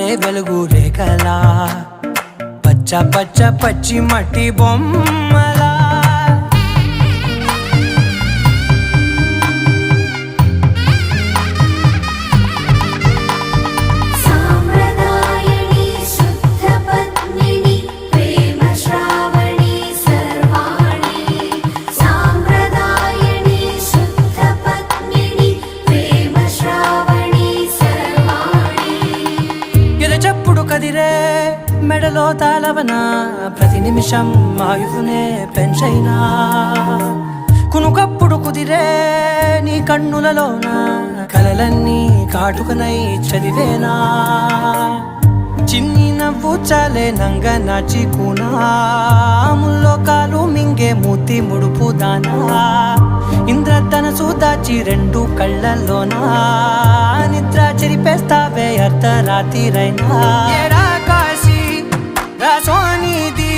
పారే వెలుగు రేఖలా పచ్చ పచ్చ పచ్చి మట్టి బొమ్మలా కదిరే మెడలో తాళవన ప్రతి నిమిషం ఆయుధునే పెంచైనా కునుకప్పుడు కుదిరే నీ కన్నులలోన కలలన్నీ కాటుకనై చదివేనా చిన్ని నవ్వు చాలే నంగ నాచి కూనాముల్లో కాలు మింగే మూతి ముడుపు దానా ఇంద్రధనసు దాచి రెండు కళ్ళల్లోనా నిద్ర చెరిపేస్తావే అర్ధరాత్రిరైనా కాశీ రాసోనిది